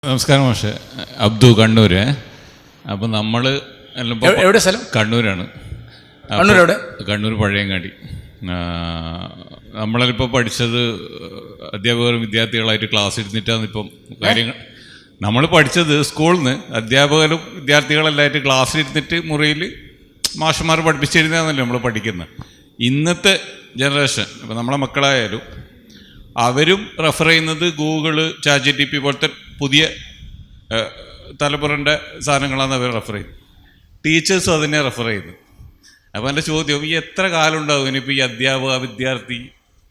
നമസ്കാരം മാഷെ, അബ്ദു കണ്ണൂര്. അപ്പം നമ്മൾ എല്ലാം എവിടെ സ്ഥലം? കണ്ണൂരാണ്. കണ്ണൂർ എവിടെ? കണ്ണൂർ പഴയങ്ങാടി. നമ്മളിപ്പോൾ പഠിച്ചത് അധ്യാപകർ വിദ്യാർത്ഥികളായിട്ട് ക്ലാസ് ഇരുന്നിട്ടാണ് ഇപ്പം കാര്യങ്ങൾ. നമ്മൾ പഠിച്ചത് സ്കൂളിൽ നിന്ന് അധ്യാപകരും വിദ്യാർത്ഥികളെല്ലായിട്ട് ക്ലാസ്സിലിരുന്നിട്ട് മുറിയിൽ മാഷന്മാർ പഠിപ്പിച്ചിരുന്നതാണല്ലോ നമ്മൾ പഠിക്കുന്നത്. ഇന്നത്തെ ജനറേഷൻ ഇപ്പം നമ്മളെ മക്കളായാലും അവരും റെഫർ ചെയ്യുന്നത് ഗൂഗിള്, ChatGPT പോലത്തെ പുതിയ തലമുറൻ്റെ സാധനങ്ങളാണ് അവർ റെഫർ ചെയ്യുന്നത്. ടീച്ചേഴ്സും അതിനെ റെഫർ ചെയ്യുന്നത്. അപ്പോൾ എൻ്റെ ചോദ്യം, ഈ എത്ര കാലം ഉണ്ടാവും ഇനിയിപ്പോൾ ഈ അധ്യാപക വിദ്യാർത്ഥി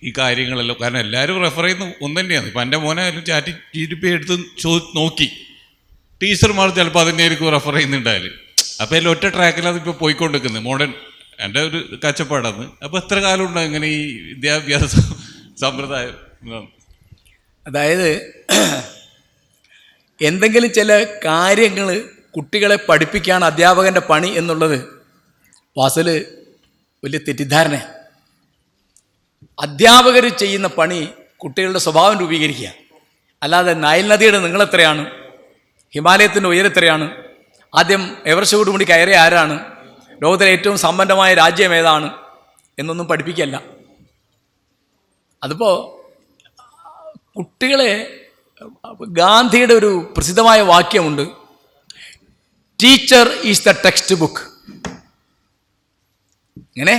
ഈ കാര്യങ്ങളെല്ലാം? കാരണം എല്ലാവരും റെഫർ ചെയ്യുന്ന ഒന്ന് തന്നെയാണ്. ഇപ്പം എൻ്റെ മോനായാലും ChatGPT എടുത്ത് നോക്കി ടീച്ചർമാർ ചിലപ്പോൾ അതിനെയായിരിക്കും റെഫർ ചെയ്യുന്നുണ്ടായാലും. അപ്പോൾ എല്ലാം ഒറ്റ ട്രാക്കിലാണ് ഇപ്പോൾ പോയിക്കൊണ്ടിരിക്കുന്നത്. മോഡേൺ എൻ്റെ ഒരു കാഴ്ചപ്പാടാണ്. അപ്പോൾ എത്ര കാലം ഉണ്ടാവും ഇങ്ങനെ ഈ വിദ്യാഭ്യാസ സമ്പ്രദായം? അതായത് എന്തെങ്കിലും ചില കാര്യങ്ങൾ കുട്ടികളെ പഠിപ്പിക്കുകയാണ് അധ്യാപകൻ്റെ പണി എന്നുള്ളത് വാസൽ വലിയ തെറ്റിദ്ധാരണയാണ്. അധ്യാപകർ ചെയ്യുന്ന പണി കുട്ടികളുടെ സ്വഭാവം രൂപീകരിക്കുക. അല്ലാതെ നൈൽ നദിയുടെ നീളെത്രയാണ്, ഹിമാലയത്തിൻ്റെ ഉയരെത്രയാണ്, ആദ്യം എവറസ്റ്റ് കൂടി കയറിയ ആരാണ്, ലോകത്തിലെ ഏറ്റവും സമ്പന്നമായ രാജ്യം ഏതാണ് എന്നൊന്നും പഠിപ്പിക്കല്ല. അതിപ്പോൾ കുട്ടികളെ, ഗാന്ധിയുടെ ഒരു പ്രസിദ്ധമായ വാക്യമുണ്ട്, teacher is the text book. ഇങ്ങനെ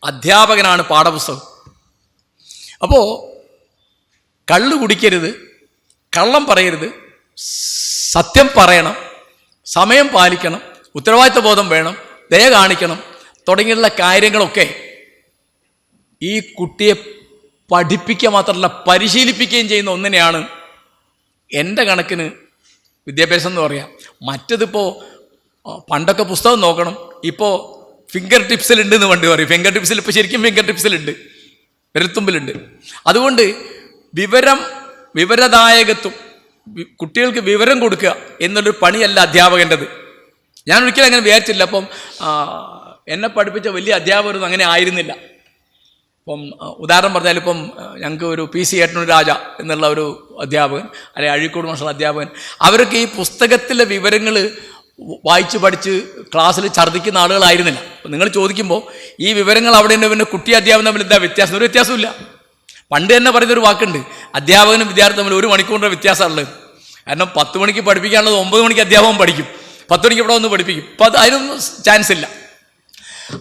അധ്യാപകനാണ് പാഠപുസ്തകം. അപ്പോൾ കള്ള് കുടിക്കരുത്, കള്ളം പറയരുത്, സത്യം പറയണം, സമയം പാലിക്കണം, ഉത്തരവാദിത്വ ബോധം വേണം, ദയ കാണിക്കണം തുടങ്ങിയുള്ള കാര്യങ്ങളൊക്കെ ഈ കുട്ടിയെ പഠിപ്പിക്കുക മാത്രമല്ല പരിശീലിപ്പിക്കുകയും ചെയ്യുന്ന ഒന്നിനെയാണ് എൻ്റെ കണക്കിന് വിദ്യാഭ്യാസം എന്ന് പറയാം. മറ്റതിപ്പോൾ പണ്ടൊക്കെ പുസ്തകം നോക്കണം, ഇപ്പോൾ ഫിംഗർ ടിപ്സിലുണ്ട് എന്ന് പണ്ട് പറയും. ഫിംഗർ ടിപ്സിൽ ഇപ്പോൾ ശരിക്കും ഫിംഗർ ടിപ്സിലുണ്ട്, വിരൽത്തുമ്പിലുണ്ട്. അതുകൊണ്ട് വിവരദായകത്വം, കുട്ടികൾക്ക് വിവരം കൊടുക്കുക എന്നുള്ളൊരു പണിയല്ല അധ്യാപകൻ്റെത്. ഞാൻ ഒരിക്കലും അങ്ങനെ വിചാരിച്ചില്ല. അപ്പം എന്നെ പഠിപ്പിച്ച വലിയ അധ്യാപകരൊന്നും അങ്ങനെ ആയിരുന്നില്ല. ഇപ്പം ഉദാഹരണം പറഞ്ഞാൽ, ഇപ്പം ഞങ്ങൾക്ക് ഒരു PC ഏട്ടനൂർ രാജ എന്നുള്ള ഒരു അധ്യാപകൻ, അല്ലെങ്കിൽ അഴീക്കോട് മാഷുള്ള അധ്യാപകൻ, അവരൊക്കെ ഈ പുസ്തകത്തിലെ വിവരങ്ങൾ വായിച്ച് പഠിച്ച് ക്ലാസ്സിൽ ഛർദ്ദിക്കുന്ന ആളുകളായിരുന്നില്ല. അപ്പം നിങ്ങൾ ചോദിക്കുമ്പോൾ ഈ വിവരങ്ങൾ അവിടെ ഉണ്ട്, പിന്നെ കുട്ടി അധ്യാപനം തമ്മിൽ എന്താ വ്യത്യാസം? ഒരു വ്യത്യാസമില്ല. പണ്ട് തന്നെ പറയുന്നൊരു വാക്കുണ്ട്, അധ്യാപകനും വിദ്യാർത്ഥി തമ്മിൽ 1 മണിക്കൂറിൻ്റെ വ്യത്യാസമുള്ളത്. കാരണം 10 മണിക്ക് പഠിപ്പിക്കാനുള്ളത് 9 മണിക്ക് അധ്യാപകൻ പഠിക്കും, 10 മണിക്ക് ഇവിടെ ഒന്ന് പഠിപ്പിക്കും. അപ്പോൾ അതിനൊന്നും ചാൻസ് ഇല്ല.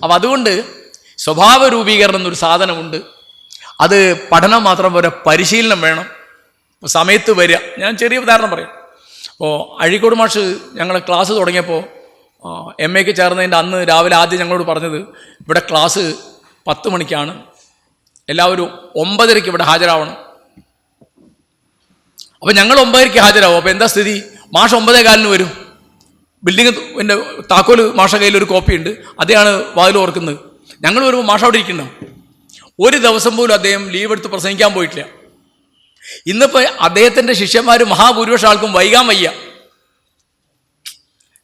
അപ്പം അതുകൊണ്ട് സ്വഭാവ രൂപീകരണം എന്നൊരു സാധനമുണ്ട്. അത് പഠനം മാത്രം പോരാ, പരിശീലനം വേണം. സമയത്ത് വരിക. ഞാൻ ചെറിയ ഉദാഹരണം പറയാം. അപ്പോൾ അഴീക്കോട് മാഷ് ഞങ്ങൾ ക്ലാസ് തുടങ്ങിയപ്പോൾ MA ചേർന്നതിൻ്റെ അന്ന് രാവിലെ ആദ്യം ഞങ്ങളോട് പറഞ്ഞത്, ഇവിടെ ക്ലാസ് 10 മണിക്കാണ്, എല്ലാവരും 9:30 ഇവിടെ ഹാജരാവണം. അപ്പോൾ ഞങ്ങൾ 9:30 ഹാജരാവും. അപ്പോൾ എന്താ സ്ഥിതി? മാഷ് 9:15 വരും. ബിൽഡിങ്ങിൻ്റെ താക്കോല് മാഷ കയ്യിലൊരു കോപ്പിയുണ്ട്, അതെയാണ് വാതിൽ ഓർക്കുന്നത്. ഞങ്ങൾ വരുമ്പോൾ മാഷ അവിടെ ഇരിക്കണ്ടാവും. ഒരു ദിവസം പോലും അദ്ദേഹം ലീവ് എടുത്ത് പ്രസംഗിക്കാൻ പോയിട്ടില്ല. ഇന്നിപ്പോൾ അദ്ദേഹത്തിൻ്റെ ശിഷ്യന്മാർ മഹാഭൂരിപക്ഷം ആൾക്കും വൈകാൻ വയ്യ.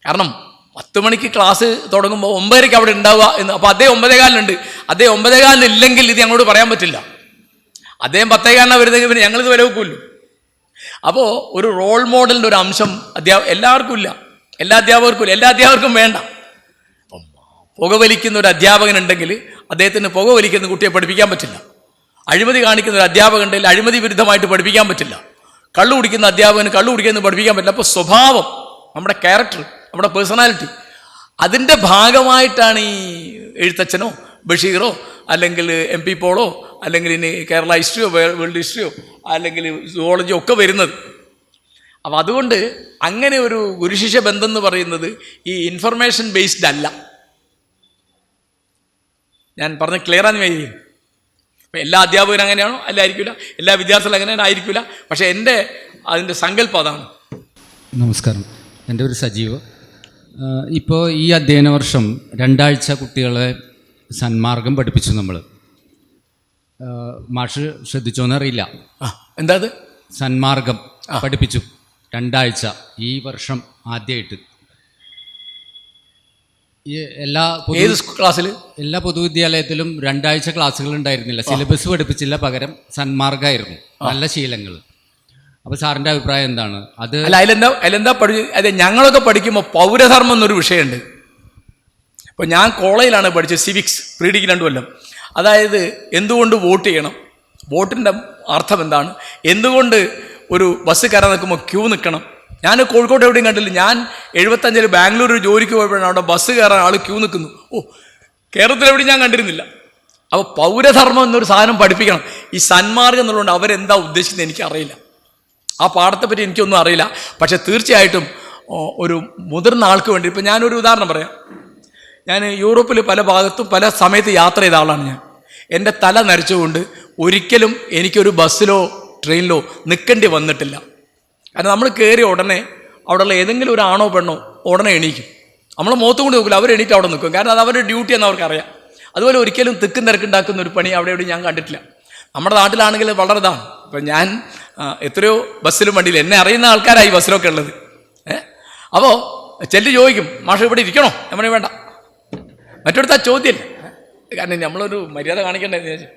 കാരണം 10 മണിക്ക് ക്ലാസ് തുടങ്ങുമ്പോൾ 9:30 അവിടെ ഉണ്ടാവുക എന്ന്. അപ്പോൾ അദ്ദേഹം 9:15 അദ്ദേഹം 9:15 ഇല്ലെങ്കിൽ ഇത് ഞങ്ങളോട് പറയാൻ പറ്റില്ല. അദ്ദേഹം 10:15 വരുന്നെങ്കിൽ പിന്നെ ഞങ്ങളിത് വില വെക്കുമല്ലോ. അപ്പോൾ ഒരു റോൾ മോഡലിൻ്റെ ഒരു അംശം എല്ലാവർക്കും ഇല്ല, എല്ലാ അധ്യാപകർക്കും വേണ്ട. പുകവലിക്കുന്ന ഒരു അധ്യാപകൻ ഉണ്ടെങ്കിൽ അദ്ദേഹത്തിന് പുകവലിക്കുന്ന കുട്ടിയെ പഠിപ്പിക്കാൻ പറ്റില്ല. അഴിമതി കാണിക്കുന്ന ഒരു അധ്യാപകൻ ഉണ്ടെങ്കിൽ അഴിമതി വിരുദ്ധമായിട്ട് പഠിപ്പിക്കാൻ പറ്റില്ല. കള്ളു കുടിക്കുന്ന അധ്യാപകന് കള്ളു കുടിക്കുന്നത് പഠിപ്പിക്കാൻ പറ്റില്ല. അപ്പോൾ സ്വഭാവം, നമ്മുടെ ക്യാരക്ടർ, നമ്മുടെ പേഴ്സണാലിറ്റി, അതിൻ്റെ ഭാഗമായിട്ടാണ് ഈ എഴുത്തച്ഛനോ ബഷീറോ അല്ലെങ്കിൽ MP പോളോ അല്ലെങ്കിൽ ഇനി കേരള ഹിസ്റ്ററിയോ വേൾഡ് ഹിസ്റ്ററിയോ അല്ലെങ്കിൽ സുവോളജിയോ ഒക്കെ വരുന്നത്. അപ്പോൾ അതുകൊണ്ട് അങ്ങനെ ഒരു ഗുരുശിഷ്യ ബന്ധം എന്ന് പറയുന്നത് ഈ ഇൻഫർമേഷൻ ബേസ്ഡ് അല്ല. ഞാൻ പറഞ്ഞ ക്ലിയറാന്ന് വയ്ക്കും. അപ്പം എല്ലാ അധ്യാപകരും അങ്ങനെയാണോ? അല്ലായിരിക്കില്ല. എല്ലാ വിദ്യാർത്ഥികളും അങ്ങനെ ആയിരിക്കില്ല. പക്ഷേ അതിൻ്റെ സങ്കല്പം അതാണ്. നമസ്കാരം, എൻ്റെ പേര് സജീവ്. ഇപ്പോൾ ഈ അധ്യയന വർഷം 2 ആഴ്ച കുട്ടികളെ സന്മാർഗം പഠിപ്പിച്ചു നമ്മൾ. മാഷ് ശ്രദ്ധിച്ചോന്നറിയില്ല. എന്താ അത്? സന്മാർഗം പഠിപ്പിച്ചു 2 ആഴ്ച ഈ വർഷം ആദ്യമായിട്ട്. എല്ലാ പൊതുവിദ്യാലയത്തിലും 2 ആഴ്ച ക്ലാസ്സുകൾ ഉണ്ടായിരുന്നില്ല. സിലബസ് പഠിപ്പിച്ചില്ല, പകരം സന്മാർഗമായിരുന്നു, നല്ല ശീലങ്ങൾ. അപ്പോൾ സാറിൻ്റെ അഭിപ്രായം എന്താണ്? അത് അല്ല, അതിലെന്താ അതെ, ഞങ്ങളൊക്കെ പഠിക്കുമ്പോൾ പൗരധർമ്മം എന്നൊരു വിഷയമുണ്ട്. ഇപ്പോൾ ഞാൻ കോളേജിലാണ് പഠിച്ചത്, സിവിക്സ്, പ്രീ ഡിഗ്രി 2 കൊല്ലം. അതായത് എന്തുകൊണ്ട് വോട്ട് ചെയ്യണം, വോട്ടിൻ്റെ അർത്ഥം എന്താണ്, എന്തുകൊണ്ട് ഒരു ബസ് കയറാൻ നിൽക്കുമ്പോൾ ക്യൂ നിൽക്കണം. ഞാൻ കോഴിക്കോട് എവിടെയും കണ്ടില്ല. ഞാൻ 75-ൽ ബാംഗ്ലൂർ ജോലിക്ക് പോയപ്പോഴാണ് അവിടെ ബസ് കയറാൻ ആൾ ക്യൂ നിൽക്കുന്നു. കേരളത്തിലെവിടെയും ഞാൻ കണ്ടിരുന്നില്ല. അപ്പോൾ പൗരധർമ്മം എന്നൊരു സാധനം പഠിപ്പിക്കണം. ഈ സന്മാർഗം എന്നുള്ളതുകൊണ്ട് അവരെന്താ ഉദ്ദേശിക്കുന്നത് എനിക്കറിയില്ല. ആ പാഠത്തെപ്പറ്റി എനിക്കൊന്നും അറിയില്ല. പക്ഷെ തീർച്ചയായിട്ടും ഒരു മുതിർന്ന ആൾക്ക് വേണ്ടി, ഇപ്പം ഞാനൊരു ഉദാഹരണം പറയാം. ഞാൻ യൂറോപ്പിൽ പല ഭാഗത്തും പല സമയത്ത് യാത്ര ചെയ്ത ആളാണ് ഞാൻ. എൻ്റെ തല നരച്ചുകൊണ്ട് ഒരിക്കലും എനിക്കൊരു ബസ്സിലോ ട്രെയിനിലോ നിൽക്കേണ്ടി വന്നിട്ടില്ല. കാരണം നമ്മൾ കയറിയ ഉടനെ അവിടെയുള്ള ഏതെങ്കിലും ഒരു ആണോ പെണ്ണോ ഉടനെ എണീക്കും. നമ്മൾ മുഖത്ത് കൊണ്ട് നോക്കില്ല, അവർ എണീറ്റ് അവിടെ നിൽക്കും. കാരണം അത് അവരുടെ ഡ്യൂട്ടി എന്ന് അവർക്കറിയാം. അതുപോലെ ഒരിക്കലും തിക്കും തിരക്കുണ്ടാക്കുന്ന ഒരു പണി അവിടെ എവിടെ ഞാൻ കണ്ടിട്ടില്ല. നമ്മുടെ നാട്ടിലാണെങ്കിൽ വളരെ ഇതാണ്. ഇപ്പം ഞാൻ എത്രയോ ബസ്സിലും വണ്ടിയിൽ എന്നെ അറിയുന്ന ആൾക്കാരായി ബസ്സിലൊക്കെ ഉള്ളത്. അപ്പോൾ ചെല്ലി ചോദിക്കും, മാഷ് ഇവിടെ ഇരിക്കണോ? നമ്മൾ വേണ്ട, മറ്റൊടുത്ത ചോദ്യമില്ല. കാരണം നമ്മളൊരു മര്യാദ കാണിക്കണ്ടേ എന്ന് വിചാരിച്ചു.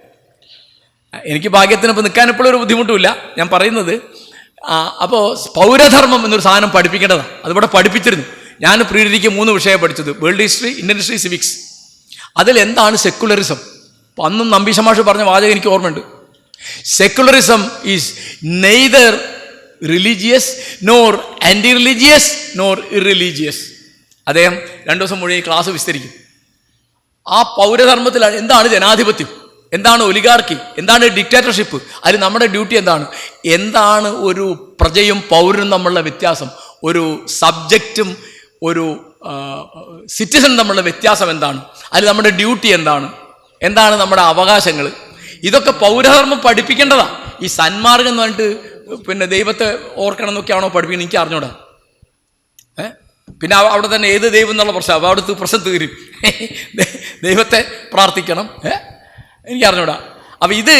എനിക്ക് ഭാഗ്യത്തിന് ഇപ്പോൾ നിൽക്കാൻ എപ്പോഴും ഒരു ബുദ്ധിമുട്ടുമില്ല. ഞാൻ പറയുന്നത് അപ്പോൾ പൗരധർമ്മം എന്നൊരു സാധനം പഠിപ്പിക്കേണ്ടതാണ്. അതിവിടെ പഠിപ്പിച്ചിരുന്നു. ഞാൻ പ്രീ ഡിഗ്രിക്ക് 3 വിഷയം പഠിച്ചത്, world history, Indian history, civics. അതിലെന്താണ് സെക്കുലറിസം? അന്നും നമ്പീശ മാഷ് പറഞ്ഞ വാചകം എനിക്ക് ഓർമ്മയുണ്ട്. Secularism is neither religious nor anti religious nor irreligious. അദ്ദേഹം 2 ദിവസം മുഴുവൻ ക്ലാസ് വിസ്തരിക്കും. ആ പൗരധർമ്മത്തിലാണ് എന്താണ് ജനാധിപത്യം, എന്താണ് ഒലിഗാർക്കി, എന്താണ് ഡിക്റ്റേറ്റർഷിപ്പ്, അതിൽ നമ്മുടെ ഡ്യൂട്ടി എന്താണ്, എന്താണ് ഒരു പ്രജയും പൗരനും തമ്മിലുള്ള വ്യത്യാസം, ഒരു സബ്ജക്റ്റും ഒരു സിറ്റിസൺ തമ്മിലുള്ള വ്യത്യാസം എന്താണ്, അതിൽ നമ്മുടെ ഡ്യൂട്ടി എന്താണ്, എന്താണ് നമ്മുടെ അവകാശങ്ങൾ, ഇതൊക്കെ പൗരധർമ്മം പഠിപ്പിക്കേണ്ടതാണ്. ഈ സന്മാർഗം എന്ന് പറഞ്ഞിട്ട് പിന്നെ ദൈവത്തെ ഓർക്കണം എന്നൊക്കെയാണോ പഠിപ്പിക്കുന്നത് എനിക്ക് അറിഞ്ഞൂടാ. പിന്നെ അവിടെ തന്നെ ഏത് ദൈവം എന്നുള്ള പ്രശ്നം, അപ്പോൾ അവിടുത്തെ പ്രശ്നം തീരും. ദൈവത്തെ പ്രാർത്ഥിക്കണം, എനിക്ക് അറിഞ്ഞൂടാ. അപ്പം ഇത്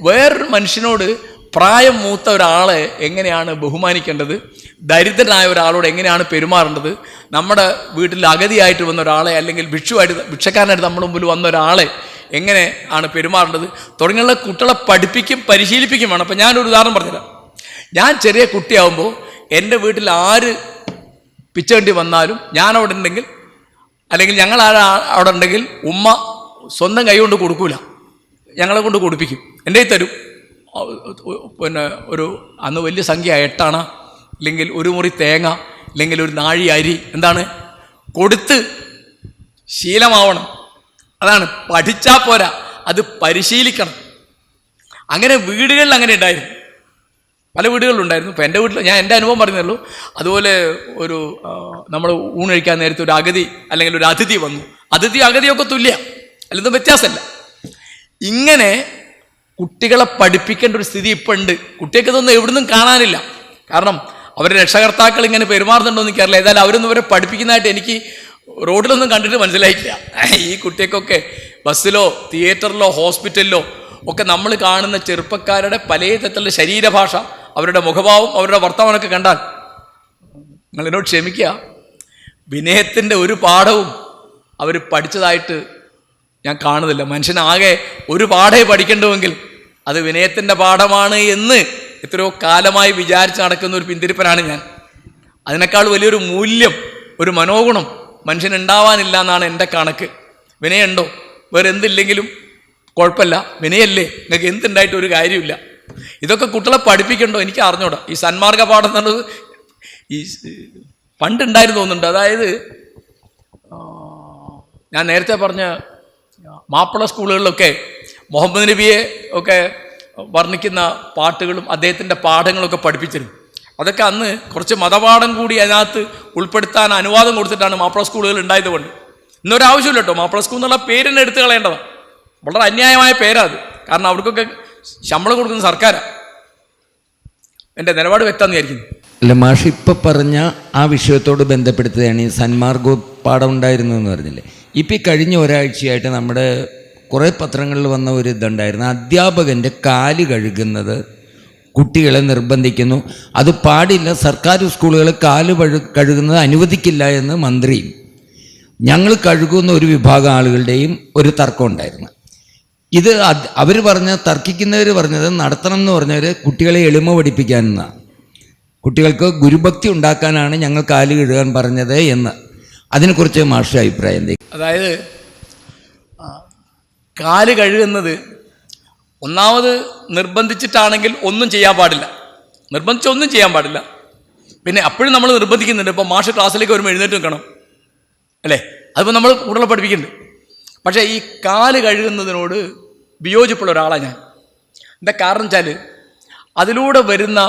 വേറൊരു മനുഷ്യനോട്, പ്രായം മൂത്ത ഒരാളെ എങ്ങനെയാണ് ബഹുമാനിക്കേണ്ടത്, ദരിദ്രനായ ഒരാളോട് എങ്ങനെയാണ് പെരുമാറേണ്ടത്, നമ്മുടെ വീട്ടിൽ അഗതിയായിട്ട് വന്ന ഒരാളെ അല്ലെങ്കിൽ ഭിക്ഷക്കാരനായിട്ട് നമ്മുടെ മുമ്പിൽ വന്ന ഒരാളെ എങ്ങനെ ആണ് പെരുമാറേണ്ടത് തുടങ്ങിയുള്ള കുട്ടികളെ പഠിപ്പിക്കും പരിശീലിപ്പിക്കും വേണം. അപ്പം ഞാനൊരു ഉദാഹരണം പറഞ്ഞുതരാം. ഞാൻ ചെറിയ കുട്ടിയാവുമ്പോൾ എൻ്റെ വീട്ടിൽ ആര് പിച്ചേണ്ടി വന്നാലും ഞാൻ അവിടെ ഉണ്ടെങ്കിൽ, അല്ലെങ്കിൽ ഞങ്ങൾ അവിടെ ഉണ്ടെങ്കിൽ ഉമ്മ സ്വന്തം കൈ കൊണ്ട് കൊടുക്കൂല, ഞങ്ങളെ കൊണ്ട് കൊടുപ്പിക്കും. എൻ്റെ തരും. പിന്നെ ഒരു അന്ന് വലിയ സംഖ്യ 8 അണ, അല്ലെങ്കിൽ 1 മുറി തേങ്ങ, അല്ലെങ്കിൽ 1 നാഴി അരി, എന്താണ് കൊടുത്ത് ശീലമാവണം. അതാണ്, പഠിച്ചാൽ പോരാ, അത് പരിശീലിക്കണം. അങ്ങനെ വീടുകളിൽ അങ്ങനെ ഉണ്ടായിരുന്നു, പല വീടുകളിലുണ്ടായിരുന്നു. ഇപ്പോൾ എൻ്റെ വീട്ടിൽ ഞാൻ എൻ്റെ അനുഭവം പറഞ്ഞുള്ളൂ. അതുപോലെ ഒരു നമ്മൾ ഊണ് കഴിക്കാൻ നേരത്തെ ഒരു അഗതി അല്ലെങ്കിൽ ഒരു അതിഥി വന്നു. അഗതിയൊക്കെ തുല്യ, അല്ലൊന്നും വ്യത്യാസമല്ല. ഇങ്ങനെ കുട്ടികളെ പഠിപ്പിക്കേണ്ട ഒരു സ്ഥിതി ഇപ്പം ഉണ്ട്. കുട്ടികൾക്ക് ഇതൊന്നും എവിടുന്നും കാണാനില്ല. കാരണം അവരുടെ രക്ഷകർത്താക്കൾ ഇങ്ങനെ പെരുമാറുന്നുണ്ടോ എന്ന് എനിക്കറിയില്ല. ഏതായാലും അവരൊന്നും ഇവരെ പഠിപ്പിക്കുന്നതായിട്ട് എനിക്ക് റോഡിലൊന്നും കണ്ടിട്ട് മനസ്സിലായിട്ടില്ല. ഈ കുട്ടികൾക്കൊക്കെ ബസ്സിലോ തിയേറ്ററിലോ ഹോസ്പിറ്റലിലോ ഒക്കെ നമ്മൾ കാണുന്ന ചെറുപ്പക്കാരുടെ പല തരത്തിലുള്ള ശരീരഭാഷ, അവരുടെ മുഖഭാവം, അവരുടെ വർത്തമാനമൊക്കെ കണ്ടാൽ നിങ്ങളെന്നോട് ക്ഷമിക്കുക, വിനയത്തിൻ്റെ ഒരു പാഠവും അവർ പഠിച്ചതായിട്ട് ഞാൻ കാണുന്നില്ല. മനുഷ്യനാകെ ഒരു പാഠമേ പഠിക്കേണ്ടുവെങ്കിൽ അത് വിനയത്തിൻ്റെ പാഠമാണ് എന്ന് എത്രയോ കാലമായി വിചാരിച്ച് നടക്കുന്ന ഒരു പിന്തിരിപ്പനാണ് ഞാൻ. അതിനേക്കാൾ വലിയൊരു മൂല്യം, ഒരു മനോഗുണം മനുഷ്യനുണ്ടാവാനില്ല എന്നാണ് എൻ്റെ കണക്ക്. വിനയുണ്ടോ? വേറെ എന്തില്ലെങ്കിലും കുഴപ്പമില്ല, വിനയല്ലേ, നിങ്ങൾക്ക് എന്തുണ്ടായിട്ട് ഒരു കാര്യമില്ല. ഇതൊക്കെ കുട്ടികളെ പഠിപ്പിക്കണ്ടോ എനിക്ക് അറിഞ്ഞൂടാ. ഈ സന്മാർഗ പാഠം എന്നുള്ളത് ഈ പണ്ടുണ്ടായിരുന്നു തോന്നുന്നുണ്ട്. അതായത് ഞാൻ നേരത്തെ പറഞ്ഞ മാപ്പിള സ്കൂളുകളിലൊക്കെ മുഹമ്മദ് നബിയെ ഒക്കെ വർണ്ണിക്കുന്ന പാട്ടുകളും അദ്ദേഹത്തിൻ്റെ പാഠങ്ങളൊക്കെ പഠിപ്പിച്ചിരുന്നു. അതൊക്കെ അന്ന് കുറച്ച് മതപാഠം കൂടി അതിനകത്ത് ഉൾപ്പെടുത്താൻ അനുവാദം കൊടുത്തിട്ടാണ് മാപ്പിള സ്കൂളുകൾ ഉണ്ടായതുകൊണ്ട്. ഇന്നൊരാവശ്യമില്ല കേട്ടോ, മാപ്പിള സ്കൂൾ എന്നുള്ള പേരിനെ എടുത്തു കളയേണ്ടതാണ്. വളരെ അന്യായമായ പേരാ അത്. കാരണം അവർക്കൊക്കെ ശമ്പളം കൊടുക്കുന്ന സർക്കാരാണ്. എൻ്റെ നിലപാട് വ്യക്തമെന്ന് വിചാരിക്കുന്നു. അല്ല, മാഷ് ഇപ്പം പറഞ്ഞ ആ വിഷയത്തോട് ബന്ധപ്പെടുത്തുകയാണ് ഈ സന്മാർഗ പാഠം ഉണ്ടായിരുന്നു എന്ന് പറഞ്ഞില്ലേ. ഇപ്പം ഈ കഴിഞ്ഞ ഒരാഴ്ചയായിട്ട് നമ്മുടെ കുറേ പത്രങ്ങളിൽ വന്ന ഒരു ഇതുണ്ടായിരുന്നു, അധ്യാപകൻ്റെ കാല് കഴുകുന്നത് കുട്ടികളെ നിർബന്ധിക്കുന്നു, അത് പാടില്ല, സർക്കാർ സ്കൂളുകളിൽ കാല് കഴുകുന്നത് അനുവദിക്കില്ല എന്ന് മന്ത്രിയും ഞങ്ങൾ കഴുകുന്ന ഒരു വിഭാഗം ആളുകളുടെയും ഒരു തർക്കം ഉണ്ടായിരുന്നു. ഇത് അവർ തർക്കിക്കുന്നവർ പറഞ്ഞത് നടത്തണം എന്ന് പറഞ്ഞവർ കുട്ടികളെ എളിമ പഠിപ്പിക്കാനെന്നാണ്. കുട്ടികൾക്ക് ഗുരുഭക്തി ഉണ്ടാക്കാനാണ് ഞങ്ങൾ കാല് കഴുകാൻ പറഞ്ഞത് എന്ന്. അതിനെക്കുറിച്ച് മാഷ് അഭിപ്രായം എന്തെങ്കിലും? അതായത് കാല് കഴുകുന്നത് ഒന്നാമത് നിർബന്ധിച്ചിട്ടാണെങ്കിൽ ഒന്നും ചെയ്യാൻ പാടില്ല, നിർബന്ധിച്ചൊന്നും ചെയ്യാൻ പാടില്ല. പിന്നെ അപ്പോഴും നമ്മൾ നിർബന്ധിക്കുന്നുണ്ട്. ഇപ്പോൾ മാഷ് ക്ലാസ്സിലേക്ക് വരുമ്പോൾ എഴുന്നേറ്റ് നിൽക്കണം അല്ലേ, അതിപ്പോൾ നമ്മൾ കൂടുതൽ പഠിപ്പിക്കുന്നുണ്ട്. പക്ഷേ ഈ കാല് കഴുകുന്നതിനോട് വിയോജിപ്പുള്ള ഒരാളാണ് ഞാൻ. എന്താ കാരണം വെച്ചാൽ അതിലൂടെ വരുന്ന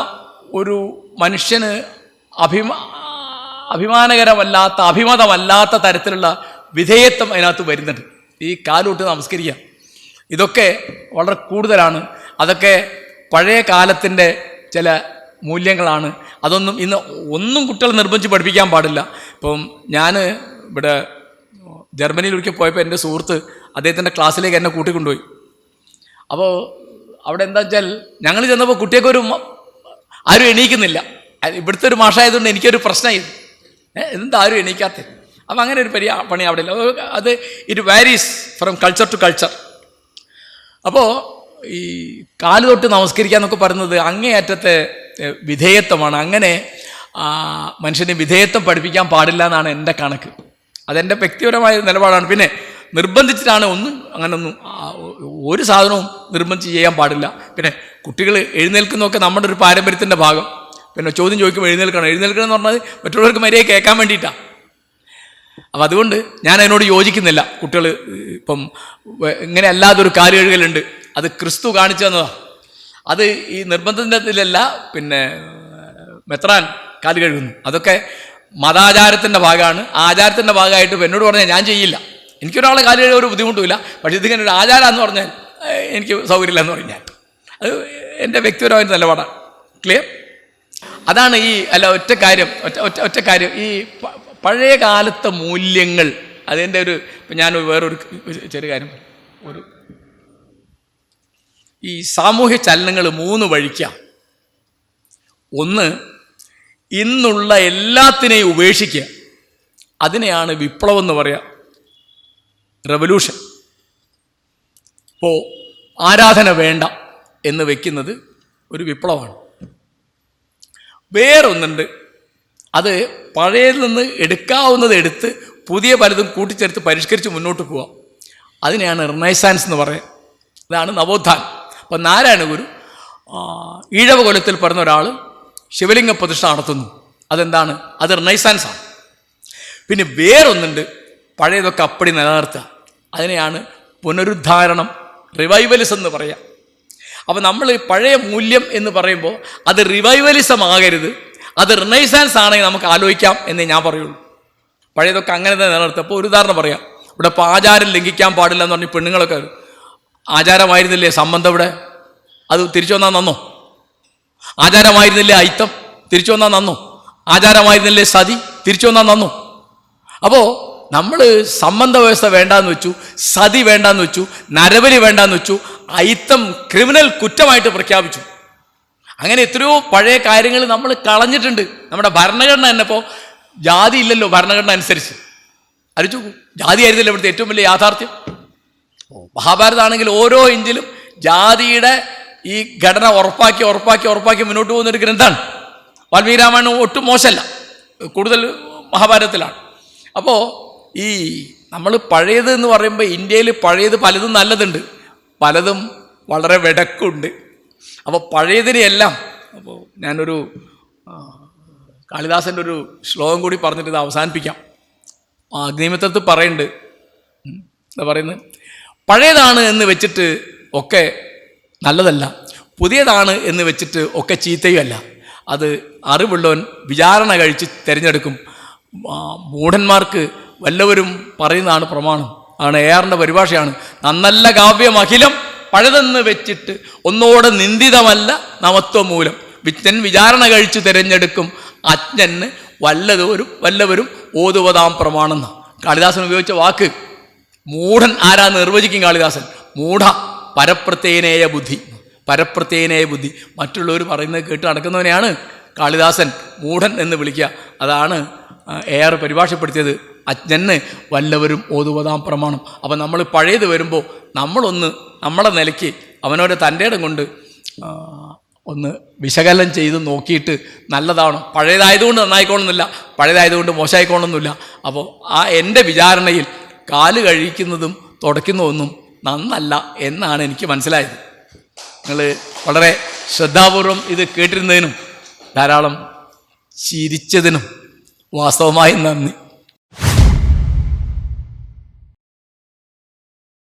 ഒരു മനുഷ്യന് അഭിമാനകരമല്ലാത്ത അഭിമതമല്ലാത്ത തരത്തിലുള്ള വിധേയത്വം അതിനകത്ത് വരുന്നുണ്ട്. ഈ കാലോട്ട് നമസ്കരിക്കുക ഇതൊക്കെ വളരെ കൂടുതലാണ്. അതൊക്കെ പഴയ കാലത്തിൻ്റെ ചില മൂല്യങ്ങളാണ്. അതൊന്നും ഇന്ന് ഒന്നും കുട്ടികളെ നിർബന്ധിച്ച് പഠിപ്പിക്കാൻ പാടില്ല. ഇപ്പം ഞാൻ ഇവിടെ ജർമ്മനിയിൽ ഒരിക്കൽ പോയപ്പോൾ എൻ്റെ സുഹൃത്ത് അദ്ദേഹത്തിൻ്റെ ക്ലാസ്സിലേക്ക് എന്നെ കൂട്ടിക്കൊണ്ടുപോയി. അപ്പോൾ അവിടെ എന്താ വെച്ചാൽ ഞങ്ങൾ ചെന്നപ്പോൾ കുട്ടിയൊക്കെ ആരും എണീക്കുന്നില്ല. ഇവിടുത്തെ ഒരു മാഷായതുകൊണ്ട് എനിക്കൊരു പ്രശ്നമായി, എന്താ ആരും എണീക്കാത്തത്. അപ്പം അങ്ങനെ ഒരു പണി അവിടെ ഇല്ല. അത് it varies from culture to culture. അപ്പോൾ ഈ കാല് തൊട്ട് നമസ്കരിക്കുക എന്നൊക്കെ പറയുന്നത് അങ്ങേയറ്റത്തെ വിധേയത്വമാണ്. അങ്ങനെ മനുഷ്യന് വിധേയത്വം പഠിപ്പിക്കാൻ പാടില്ല എന്നാണ് എൻ്റെ കണക്ക്. അതെൻ്റെ വ്യക്തിപരമായ നിലപാടാണ്. പിന്നെ നിർബന്ധിച്ചിട്ടാണ് അങ്ങനൊന്നും ഒരു സാധനവും നിർബന്ധിച്ച് ചെയ്യാൻ പാടില്ല. പിന്നെ കുട്ടികൾ എഴുന്നേൽക്കുന്നതൊക്കെ നമ്മുടെ ഒരു പാരമ്പര്യത്തിൻ്റെ ഭാഗം. പിന്നെ ചോദ്യം ചോദിക്കുമ്പോൾ എഴുന്നേൽക്കണം എന്ന് പറഞ്ഞാൽ മറ്റുള്ളവർക്ക് മര്യാദ കേൾക്കാൻ വേണ്ടിയിട്ടാണ്. അപ്പം അതുകൊണ്ട് ഞാൻ അതിനോട് യോജിക്കുന്നില്ല. കുട്ടികൾ ഇപ്പം ഇങ്ങനെ അല്ലാതൊരു കാല് കഴുകലുണ്ട്, അത് ക്രിസ്തു കാണിച്ചു തന്നതാണ്. അത് ഈ നിർബന്ധത്തിലല്ല, പിന്നെ മെത്രാൻ കാല് കഴുകുന്നു, അതൊക്കെ മതാചാരത്തിൻ്റെ ഭാഗമാണ്. ആചാരത്തിൻ്റെ ഭാഗമായിട്ട് എന്നോട് പറഞ്ഞാൽ ഞാൻ ചെയ്യില്ല. എനിക്കൊരാളെ കാല് കഴുകാൻ ഒരു ബുദ്ധിമുട്ടുമില്ല. പക്ഷേ ഇതിങ്ങനെ ഒരു ആചാരമെന്ന് പറഞ്ഞാൽ എനിക്ക് സൗകര്യമില്ല എന്ന് പറഞ്ഞാൽ അത് എൻ്റെ വ്യക്തിപരമായ നിലപാടാണ്. ക്ലിയർ? അതാണ് ഒറ്റ കാര്യം ഈ പഴയ കാലത്തെ മൂല്യങ്ങൾ. അതിൻ്റെ ഇപ്പം ഞാൻ വേറൊരു ചെറിയ കാര്യം, ഈ സാമൂഹ്യ ചലനങ്ങൾ 3 വഴിക്കാം. ഒന്ന്, ഇന്നുള്ള എല്ലാത്തിനെയും ഉപേക്ഷിക്കുക, അതിനെയാണ് വിപ്ലവം എന്ന് പറയുക, റെവല്യൂഷൻ. ഇപ്പോൾ ആരാധന വേണ്ട എന്ന് വെക്കുന്നത് ഒരു വിപ്ലവമാണ്. വേറൊന്നുണ്ട്, അത് പഴയതിൽ നിന്ന് എടുക്കാവുന്നത് എടുത്ത് പുതിയ പലതും കൂട്ടിച്ചേർത്ത് പരിഷ്കരിച്ച് മുന്നോട്ട് പോവാം, അതിനെയാണ് റിനൈസാൻസ് എന്ന് പറയുക. ഇതാണ് നവോത്ഥാനം. അപ്പം നാരായണ ഗുരു ഈഴവ കുലത്തിൽ പറഞ്ഞ ഒരാൾ ശിവലിംഗ പ്രതിഷ്ഠ നടത്തുന്നു. അതെന്താണ്? അത് റിനൈസാൻസാണ്. പിന്നെ വേറൊന്നുണ്ട്, പഴയതൊക്കെ അപ്പടി നിലനിർത്തുക, അതിനെയാണ് പുനരുദ്ധാരണം, റിവൈവലിസം എന്ന് പറയാം. അപ്പോൾ നമ്മൾ പഴയ മൂല്യം എന്ന് പറയുമ്പോൾ അത് റിവൈവലിസം ആകരുത്, അത് റിനൈസാൻസ് ആണെങ്കിൽ നമുക്ക് ആലോചിക്കാം എന്നേ ഞാൻ പറയുള്ളൂ. പഴയതൊക്കെ അങ്ങനെ തന്നെ നിലനിർത്തുക. അപ്പോൾ ഒരു ഉദാഹരണം പറയാം. ഇവിടെ ഇപ്പോൾ ആചാരം ലംഘിക്കാൻ പാടില്ല എന്ന് പറഞ്ഞ് പെണ്ണുങ്ങളൊക്കെ ആചാരമായിരുന്നില്ലേ സംബന്ധം, ഇവിടെ അത് തിരിച്ചു വന്നാൽ നന്നോ? ആചാരമായിരുന്നില്ലേ അയിത്തം, തിരിച്ചു വന്നാൽ നന്നോ? ആചാരമായിരുന്നില്ലേ സതി, തിരിച്ചു വന്നാൽ നന്നോ? അപ്പോൾ നമ്മൾ സംബന്ധ വ്യവസ്ഥ വേണ്ടാന്ന് വെച്ചു, സതി വേണ്ടാന്ന് വെച്ചു, നരബലി വേണ്ടാന്ന് വെച്ചു, അയിത്തം ക്രിമിനൽ കുറ്റമായിട്ട് പ്രഖ്യാപിച്ചു. അങ്ങനെ എത്രയോ പഴയ കാര്യങ്ങൾ നമ്മൾ കളഞ്ഞിട്ടുണ്ട്. നമ്മുടെ ഭരണഘടന തന്നെ ഇപ്പോൾ ജാതി ഇല്ലല്ലോ ഭരണഘടന അനുസരിച്ച്. അറിയിച്ചു, ജാതി ആയിരുന്നില്ല ഇവിടുത്തെ ഏറ്റവും വലിയ യാഥാർത്ഥ്യം. മഹാഭാരതമാണെങ്കിൽ ഓരോ ഇഞ്ചിലും ജാതിയുടെ ഈ ഘടന ഉറപ്പാക്കി മുന്നോട്ട് പോകുന്നൊരു ഗ്രന്ഥമാണ്. വാൽമീകി രാമായണം ഒട്ടും മോശമല്ല, കൂടുതൽ മഹാഭാരതത്തിലാണ്. അപ്പോൾ ഈ നമ്മൾ പഴയത് എന്ന് പറയുമ്പോൾ ഇന്ത്യയിൽ പഴയത് പലതും നല്ലതുണ്ട്, പലതും വളരെ വെടക്കുണ്ട്. അപ്പോൾ പഴയതിനെയെല്ലാം, അപ്പോൾ ഞാനൊരു കാളിദാസൻ്റെ ഒരു ശ്ലോകം കൂടി പറഞ്ഞിട്ട് ഇത് അവസാനിപ്പിക്കാം. അഗ്നിമിത്രത്തിൽ പറയുന്നുണ്ട്, എന്താ പറയുന്നത്? പഴയതാണ് എന്ന് വെച്ചിട്ട് ഒക്കെ നല്ലതല്ല, പുതിയതാണ് എന്ന് വെച്ചിട്ട് ഒക്കെ ചീത്തയുമല്ല. അത് അറിവുള്ളവൻ വിചാരണ കഴിച്ച് തിരഞ്ഞെടുക്കും. മൂഢന്മാർക്ക് വല്ലവരും പറയുന്നതാണ് പ്രമാണം. ആണ് ARൻ്റെ പരിഭാഷയാണ്. നന്നല്ല കാവ്യം അഖിലം പഴതെന്ന് വെച്ചിട്ട് ഒന്നോടെ നിന്ദിതമല്ല നവത്വമൂലം. വിജ്ഞൻ വിചാരണ കഴിച്ച് തിരഞ്ഞെടുക്കും അജ്ഞന് വല്ലവരും ഓതുവതാം പ്രമാണം. കാളിദാസൻ ഉപയോഗിച്ച വാക്ക്. മൂഢൻ ആരാന്ന് നിർവചിക്കും കാളിദാസൻ. മൂഢ പരപ്രത്യേനേയ ബുദ്ധി. മറ്റുള്ളവർ പറയുന്നത് കേട്ട് നടക്കുന്നവനെയാണ് കാളിദാസൻ മൂഢൻ എന്ന് വിളിക്കുക. അതാണ് AR പരിഭാഷപ്പെടുത്തിയത്. അജ്ഞന് വല്ലവരും ഓതുവതാം പ്രമാണം. അപ്പം നമ്മൾ പഴയത് വരുമ്പോൾ നമ്മളൊന്ന് നമ്മുടെ നിലയ്ക്ക് അവനവൻ്റെ തൻ്റെ ഇടം കൊണ്ട് ഒന്ന് വിശകലനം ചെയ്ത് നോക്കിയിട്ട് നല്ലതാണോ, പഴയതായതുകൊണ്ട് നന്നായിക്കോണമെന്നില്ല, പഴയതായതുകൊണ്ട് മോശമായിക്കോണമെന്നില്ല. അപ്പോൾ എൻ്റെ വിചാരണയിൽ കാല് കഴിക്കുന്നതും തുടയ്ക്കുന്നതൊന്നും നന്നല്ല എന്നാണ് എനിക്ക് മനസ്സിലായത്. നിങ്ങൾ വളരെ ശ്രദ്ധാപൂർവം ഇത് കേട്ടിരുന്നതിനും ധാരാളം ചിരിച്ചതിനും വാസ്തവമായി നന്ദി.